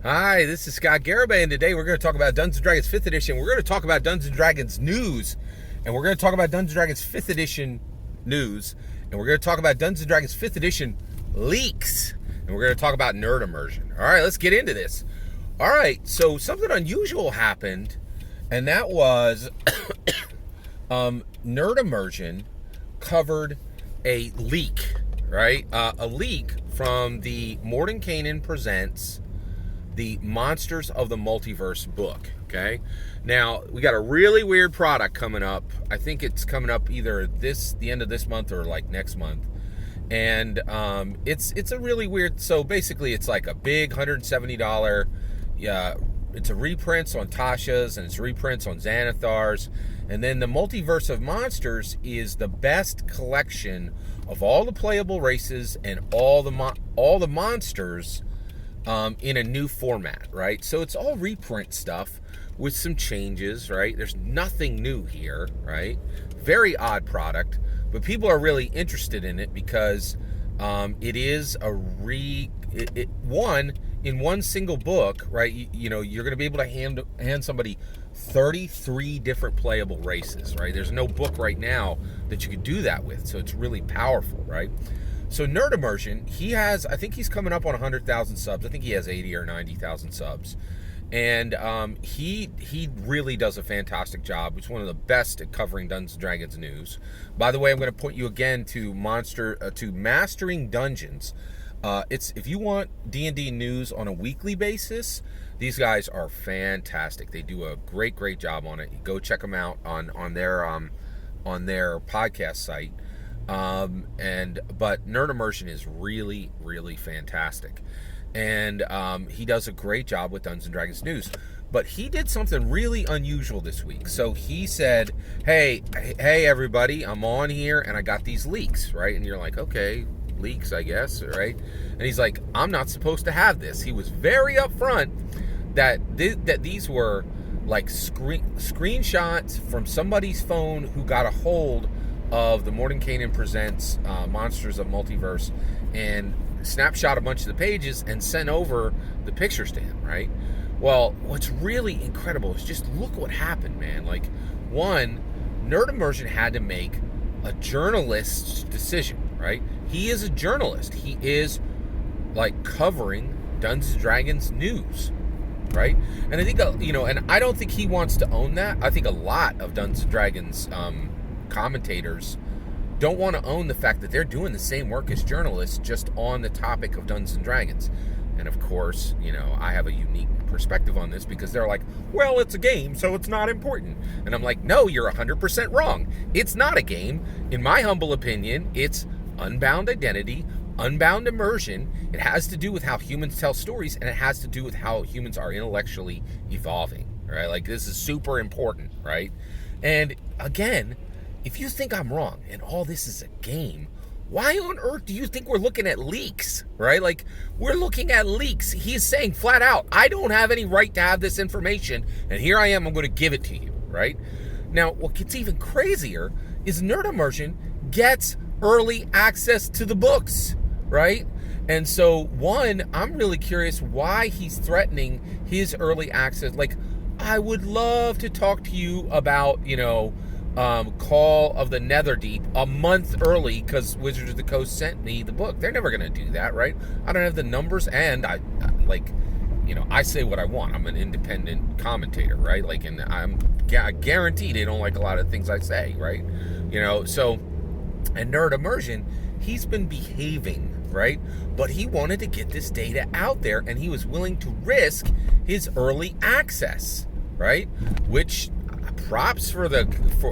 Hi, this is Scott Garibay, and today we're going to talk about Dungeons & Dragons 5th Edition. We're going to talk about Dungeons & Dragons news, and we're going to talk about Dungeons & Dragons 5th Edition news, and we're going to talk about Dungeons & Dragons 5th Edition leaks, and we're going to talk about Nerd Immersion. All right, let's get into this. All right, so something unusual happened, and that was Nerd Immersion covered a leak, right? A leak from the Mordenkainen Presents the Monsters of the Multiverse book, okay? Now, we got a really weird product coming up. I think it's coming up either the end of this month or like next month. And it's a really weird, so basically it's like a big $170, it's a reprints on Tasha's and it's reprints on Xanathar's. And then the Multiverse of Monsters is the best collection of all the playable races and all the monsters in a new format, right? So it's all reprint stuff with some changes, right? There's nothing new here, right? Very odd product, but people are really interested in it because it is in one single book, right? You know, you're going to be able to hand somebody 33 different playable races, right? There's no book right now that you could do that with, so it's really powerful, right? So Nerd Immersion, I think he's coming up on 100,000 subs. I think he has 80 or 90,000 subs. And he really does a fantastic job. He's one of the best at covering Dungeons & Dragons news. By the way, I'm going to point you again to Mastering Dungeons. If you want D&D news on a weekly basis, these guys are fantastic. They do a great job on it. Go check them out on their podcast site. But Nerd Immersion is really fantastic, and he does a great job with Dungeons & Dragons news. But he did something really unusual this week. So he said, hey everybody, I'm on here and I got these leaks, right? And you're like, okay, leaks, I guess, right? And he's like, I'm not supposed to have this. He was very upfront that these were like screenshots from somebody's phone who got a hold of the Mordenkainen Presents Monsters of Multiverse and snapshot a bunch of the pages and sent over the pictures to him, right? Well, what's really incredible is just look what happened, man. Like, one, Nerd Immersion had to make a journalist's decision, right? He is a journalist. He is, like, covering Dungeons & Dragons news, right? And I think, and I don't think he wants to own that. I think a lot of Dungeons & Dragons commentators don't want to own the fact that they're doing the same work as journalists just on the topic of Dungeons & Dragons. And of course, I have a unique perspective on this because they're like, well, it's a game, so it's not important. And I'm like, no, you're 100% wrong. It's not a game. In my humble opinion, it's unbound identity, unbound immersion. It has to do with how humans tell stories, and it has to do with how humans are intellectually evolving, right? Like, this is super important, right? And again, if you think I'm wrong and all this is a game, why on earth do you think we're looking at leaks, right? Like, we're looking at leaks. He's saying flat out, I don't have any right to have this information, and here I am, I'm going to give it to you, right? Now, what gets even crazier is Nerd Immersion gets early access to the books, right? And so, one, I'm really curious why he's threatening his early access. Like, I would love to talk to you about, Call of the Netherdeep a month early because Wizards of the Coast sent me the book. They're never going to do that, right? I don't have the numbers, and I say what I want. I'm an independent commentator, right? Like, and I guarantee they don't like a lot of things I say, right? So, and Nerd Immersion, he's been behaving, right? But he wanted to get this data out there, and he was willing to risk his early access, right? Which props for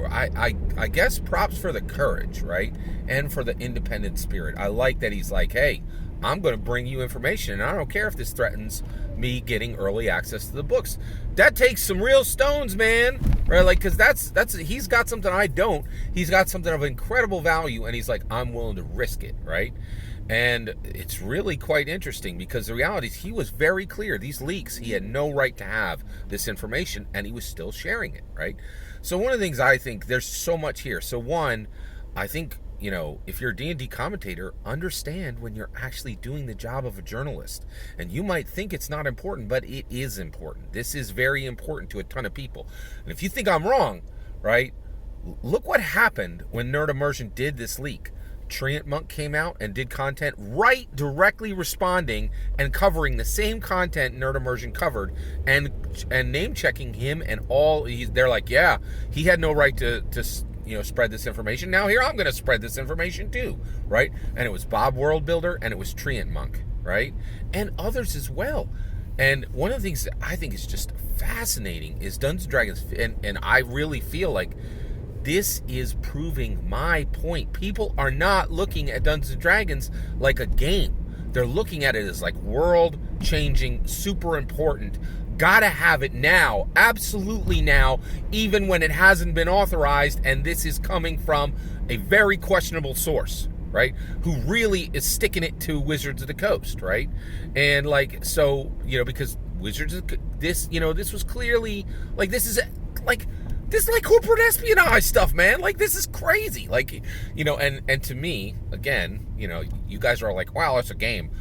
I guess props for the courage, right? And for the independent spirit. I like that he's like, hey, I'm going to bring you information, and I don't care if this threatens me getting early access to the books. That takes some real stones, man, right? Like, because that's he's got something I don't. He's got something of incredible value, and he's like, I'm willing to risk it, right? And it's really quite interesting because the reality is he was very clear. These leaks, he had no right to have this information, and he was still sharing it, right? So one of the things I think, there's so much here. So one, I think, if you're a D&D commentator, understand when you're actually doing the job of a journalist. And you might think it's not important, but it is important. This is very important to a ton of people. And if you think I'm wrong, right, look what happened when Nerd Immersion did this leak. Treant Monk came out and did content directly responding and covering the same content Nerd Immersion covered, and name checking him and all. They're like, yeah, he had no right to spread this information. Now here I'm going to spread this information too, right? And it was Bob Worldbuilder and it was Treant Monk, right? And others as well. And one of the things that I think is just fascinating is Dungeons & Dragons, and I really feel like this is proving my point. People are not looking at Dungeons & Dragons like a game. They're looking at it as like world-changing, super important, gotta have it now, absolutely now, even when it hasn't been authorized, and this is coming from a very questionable source, right? Who really is sticking it to Wizards of the Coast, right? And like, so, because Wizards of this was clearly, like, this is like corporate espionage stuff, man. Like, this is crazy. Like, and to me, again, you guys are all like, wow, it's a game.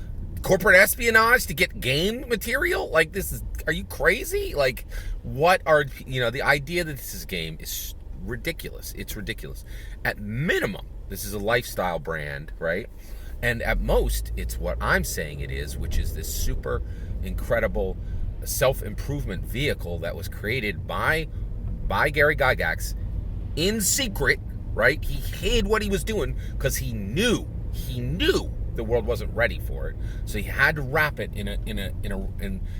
Corporate espionage to get game material? Like, are you crazy? Like, the idea that this is a game is ridiculous. It's ridiculous. At minimum, this is a lifestyle brand, right? And at most, it's what I'm saying it is, which is this super incredible self-improvement vehicle that was created by Gary Gygax in secret, right? He hid what he was doing because he knew the world wasn't ready for it. So he had to wrap it in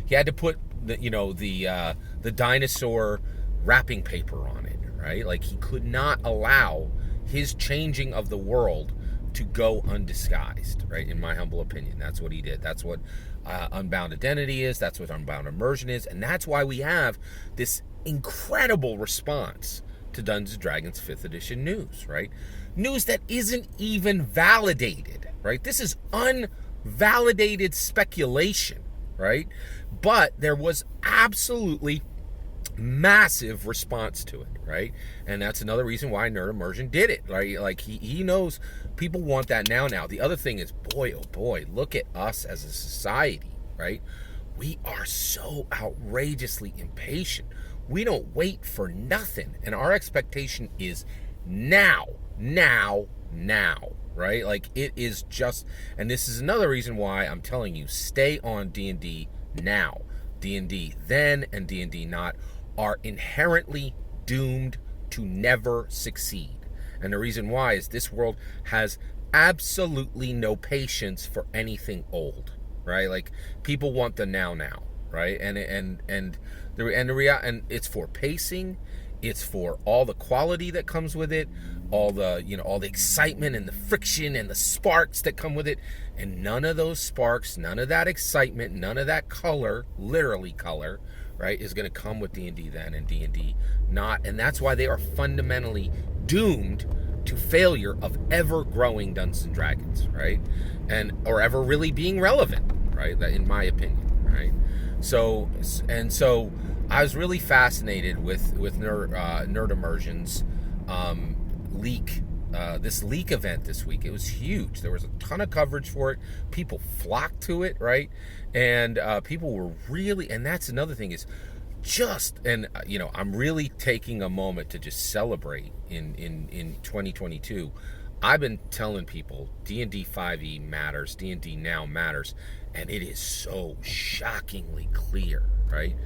he had to put the dinosaur wrapping paper on it, right? Like, he could not allow his changing of the world to go undisguised, right? In my humble opinion, that's what he did. That's what Unbound Identity is. That's what Unbound Immersion is. And that's why we have this incredible response to Dungeons & Dragons 5th edition news, right? News that isn't even validated, right? This is unvalidated speculation, right? But there was absolutely massive response to it, right? And that's another reason why Nerd Immersion did it, right? Like, he knows people want that now. The other thing is, boy, oh boy, look at us as a society, right? We are so outrageously impatient. We don't wait for nothing. And our expectation is now, right? Like, it is just, and this is another reason why I'm telling you, stay on D&D now. D&D then and D&D not are inherently doomed to never succeed. And the reason why is this world has absolutely no patience for anything old, right? Like, people want the now, right? And it's for pacing, it's for all the quality that comes with it, all the excitement and the friction and the sparks that come with it, and none of those sparks, none of that excitement, none of that color, literally color, right, is going to come with D&D then and D&D not. And that's why they are fundamentally doomed to failure of ever growing Dungeons and Dragons, right? Or ever really being relevant, right? That, in my opinion, right? So I was really fascinated with Nerd Immersion's this leak event this week. It was huge. There was a ton of coverage for it. People flocked to it, right? And people were really, and that's another thing is I'm really taking a moment to just celebrate in 2022. I've been telling people D&D 5e matters, D&D now matters, and it is so shockingly clear, right?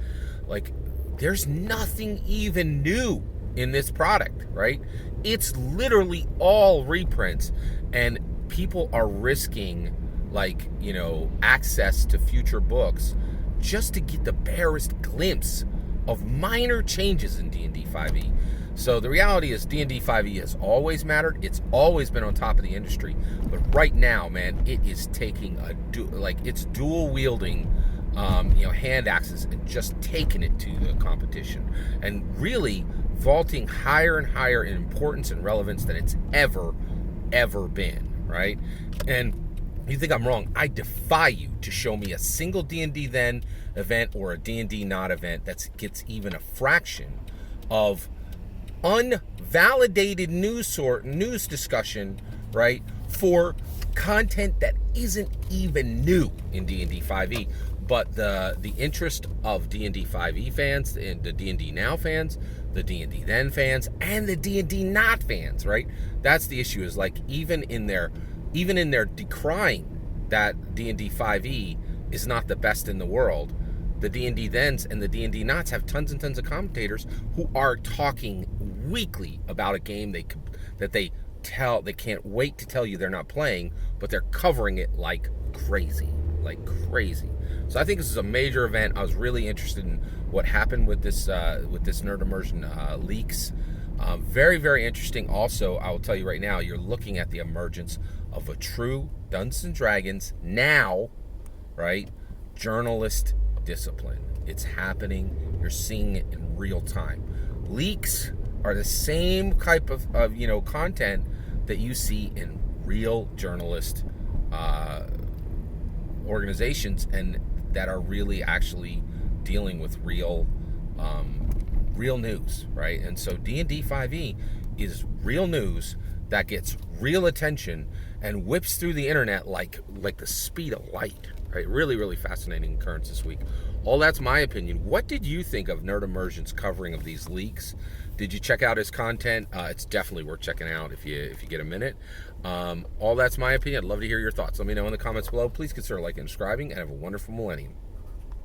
Like, there's nothing even new in this product, right? It's literally all reprints, and people are risking, access to future books just to get the barest glimpse of minor changes in D&D 5e. So the reality is D&D 5e has always mattered. It's always been on top of the industry. But right now, man, it is taking it's dual wielding, hand axes and just taking it to the competition and really vaulting higher and higher in importance and relevance than it's ever been, right? And you think I'm wrong, I defy you to show me a single D&D then event or a D&D not event that gets even a fraction of unvalidated news discussion right, for content that isn't even new in D&D 5e, but the interest of D&D 5e fans, and the D&D Now fans, the D&D Then fans, and the D&D Not fans, right? That's the issue, is like even in their decrying that D&D 5e is not the best in the world, the D&D Thens and the D&D Nots have tons and tons of commentators who are talking weekly about a game that they can't wait to tell you they're not playing, but they're covering it like crazy. So I think this is a major event. I was really interested in what happened with this Nerd Immersion leaks. Very, very interesting. Also, I will tell you right now, you're looking at the emergence of a true Dungeons & Dragons now, right, journalist discipline. It's happening. You're seeing it in real time. Leaks are the same type of content that you see in real journalist organizations, and that are really actually dealing with real news, right? And so D&D 5e is real news that gets real attention and whips through the internet like the speed of light, right? Really, really fascinating occurrence this week. All that's my opinion. What did you think of Nerd Immersion's covering of these leaks? Did you check out his content? It's definitely worth checking out if you get a minute. All that's my opinion. I'd love to hear your thoughts. Let me know in the comments below. Please consider liking and subscribing, and have a wonderful millennium.